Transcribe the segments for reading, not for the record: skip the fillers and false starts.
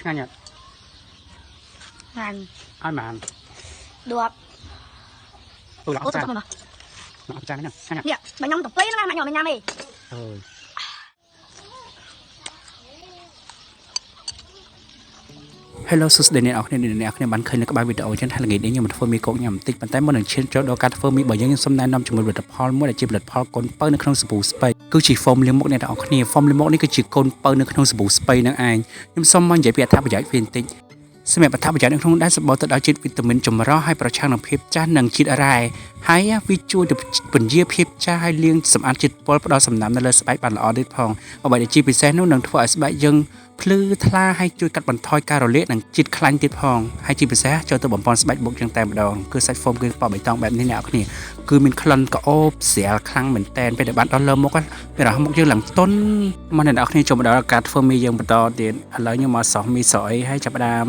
ngay nhật ngàn ai mà được tôi lọt ủa ra sao mà lọt ra đấy nè ngay nhật nè bà nhông tập tí nó mà nhỏ mình nhâm đi rồi Hello សួស្តីអ្នកនរគ្នាបានឃើញនៅក្បាលវីដេអូចឹងថាល្ងាចនេះខ្ញុំមកធ្វើមីកូកញ៉ាំបន្តិចប៉ុន្តែមុននឹងឈានចូលដល់ការធ្វើមីរបស់យើងខ្ញុំសូមណែនាំជាមួយផលិតផលមួយដែលជាផលិតផលកូនពៅនៅក្នុងសាប៊ូស្ពៃគឺជា foam លាងមុខអ្នកនរគ្នា foam លាងមុខនេះគឺជាកូនពៅនៅក្នុងសាប៊ូស្ពៃនឹងឯងខ្ញុំសូមមកនិយាយពីអត្ថប្រយោជន៍វាបន្តិចសម្រាប់អត្ថប្រយោជន៍នៅក្នុងដែលសម្បូរទៅដោយជាតិវីតាមីនចម្រុះហើយប្រឆាំងនឹងភាពចាស់និងជាតិរ៉ែហើយវាជួយទៅពន្យាភាពចាស់ហើយលាងសម្អាតជាតិពុលផ្ដល់សំណើមនៅលើស្បែកបានល្អទៀតផងអ្វីដែលជាពិសេសនោះនឹងធ្វើឲ្យស្បែកយើងភ្លឺថ្លាហើយជួយកាត់បន្ថយការរលាកនិងជាតិខ្លាញ់ទៀតផងហើយជាពិសេសចូលទៅបំពន់ស្បែកមុខយ៉ាងតែម្ដងគឺសាច់ foam គឺពណ៌បៃតងបែបនេះអ្នកនរគ្នាគឺមានក្លិនក្អូបស្រាលខ្លាំងមែនតែនពេលដែលបានដល់លើមុខវារហមុខយើងឡើងទន់មកអ្នកនរគ្នាចូលមកដល់ការធ្វើមីយើងបន្តទៀតឥឡូវខ្ញុំមកសោះមីស្រអីហើយចាប់ផ្ដើម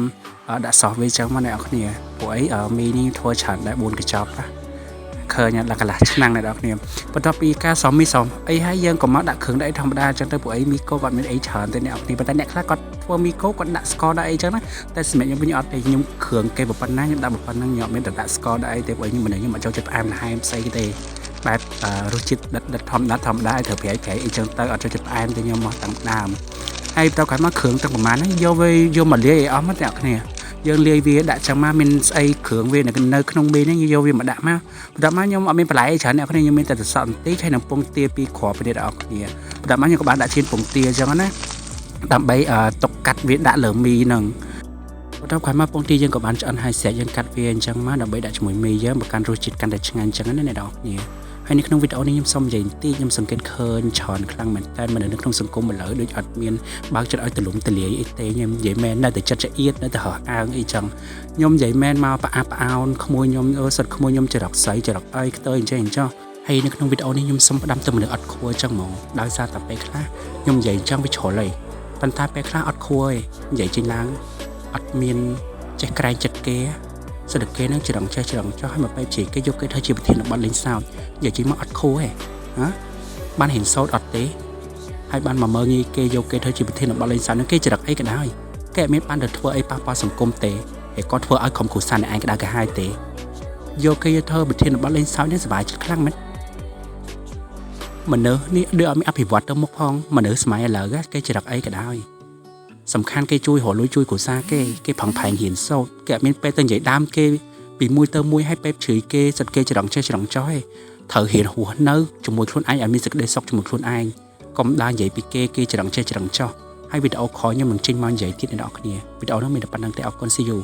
ដាក់សោះវាចឹងមកអ្នកនរគ្នាព្រោះអីមីនេះធ្វើច្រើនដែរ4កញ្ចប់ណាឃើញដល់កន្លះឆ្នាំងអ្នកនរគ្នាបន្ទាប់ពីការសោះមីសោះអីហើយយើងក៏មកដាក់គ្រឿងដែរធម្មតាចឹងទៅព្រោះអីមីកូគាត់មានអីច្រើនទេអ្នកនរគ្នាប៉ុន្តែអ្នកខ្លះគាត់ធ្វើមីកូគាត់ដាក់ស្ករដាក់អីចឹងណាតែសម្រាប់ខ្ញុំវិញអត់ទេខ្ញុំគ្រឿងគេប៉ុណ្ណាខ្ញុំដាក់ប៉ុណ្ណឹងខ្ញុំអត់មានដាក់ស្ករដាក់អីទេព្រោះខ្ញុំមិនខ្ញុំអត់ចូលចិត្តផ្អែមល្ហែមស្អីទេបែបរសជាតិដិតធម្មតាឲ្យត្រូវប្រៃអីចឹងទៅអត់ចូលចិត្តផ្អែមទេខ្ញុំមកតាំងដើមហើយបន្តក្រោយមកគ្រឿងទាំងប្រមាណហ្នឹងយកមកលាយឲ្យអស់មកអ្នកគ្នាយើងលាយវាដាក់ចឹងមកមានស្អីគ្រឿងវានៅក្នុងមីនេះយកវាមកដាក់មកបន្ទាប់មកខ្ញុំអត់មានបន្លែអីច្រើនអ្នកគ្នាខ្ញុំមានតែសសក់បន្តិចហើយនឹងពងទាពីរគ្រាប់ទៀតអ្នកគ្នាបន្ទាប់មកខ្ញុំក៏បានដាក់ជៀនពងទាចឹងណាដើម្បីទុកកាត់វាដាក់លើមីហ្នឹងបន្ទាប់ក្រោយមកពងទាយើងក៏បានឆ្អិនហើយស្រែកយើងកាត់វាអញ្ចឹងមកដើម្បីដាក់ជាមួយមីយើងបង្កើនរសជាតិកាន់តែឆ្ងាញ់អញ្ចឹងណាអ្នកគ្នាហើយនៅក្នុងវីដេអូនេះខ្ញុំសូមនិយាយបន្តិចខ្ញុំសង្កេតឃើញច្រើនខ្លាំងមែនតើមនុស្សនៅក្នុងសង្គមឥឡូវដូចអត់មានបើកចិត្តឲ្យទលំទលាយអីទេខ្ញុំនិយាយមែននៅតែចិត្តចៀតនៅតែរហអាងអីចឹងខ្ញុំនិយាយមែនមកផ្អាប់ផ្អោនក្មួយខ្ញុំសិតក្មួយខ្ញុំចរិតស្រីចរិតអីខ្ទើអញ្ចឹងហើយនៅក្នុងវីដេអូនេះខ្ញុំសូមផ្ដាំទៅមនុស្សអត់ខួរចឹងហ្មងដោយសារតែពេលខ្លះខ្ញុំនិយាយអញ្ចឹងវាជ្រុលហើយប៉ុន្តែពេលខ្លះអត់ខួរទេនិយាយចេញឡើងអត់មានចេះក្រែងចិត្តគេសិទ្ធិគេនឹងច្រងចេះច្រងចោះឲ្យមកបែបជាគេយកគេធ្វើជាប្រធានបទលេងសើចនិយាយចេញមកអត់ខួរទេណាបានហ៊ានសោតអត់ទេហើយបានមកមើងងាយគេយកគេធ្វើជាប្រធានបទលេងសើចនឹងគេច្រឹកអីក៏ដោយគេអត់មានបានទៅធ្វើអីប៉ះពាល់សង្គមទេហើយគាត់ធ្វើឲ្យក្រុមគ្រួសារអ្នកឯងក្តៅក្រហាយទេយកគេធ្វើប្រធានបទលេងសើចនេះសុបាយចិត្តខ្លាំងមែនមនុស្សនេះដូចអត់មានអភិវឌ្ឍទៅមុខផងមនុស្សសម័យឥឡូវគេច្រឹកអីក៏ដោយសំខាន់គេជួយរលួយជួយគ្រួសារគេផឹងផែងហ៊ានសោតគេអត់មានពេលទៅនិយាយដើមគេពីមួយទៅមួយឲ្យពេលជ្រឹយគេសិតគេច្រងចេះច្រងចោះឯងត្រូវហ៊ានហួសនៅជាមួយខ្លួនឯងឲ្យមានសេចក្តីសុខជាមួយខ្លួនឯងកុំដើរនិយាយពីគេច្រងចេះច្រងចោះហើយវីដេអូខលខ្ញុំនឹងចេញមកនិយាយទៀតអ្នកនរគ្នាវីដេអូនោះមានតែប៉ុណ្្នឹងទេអរគុណ See you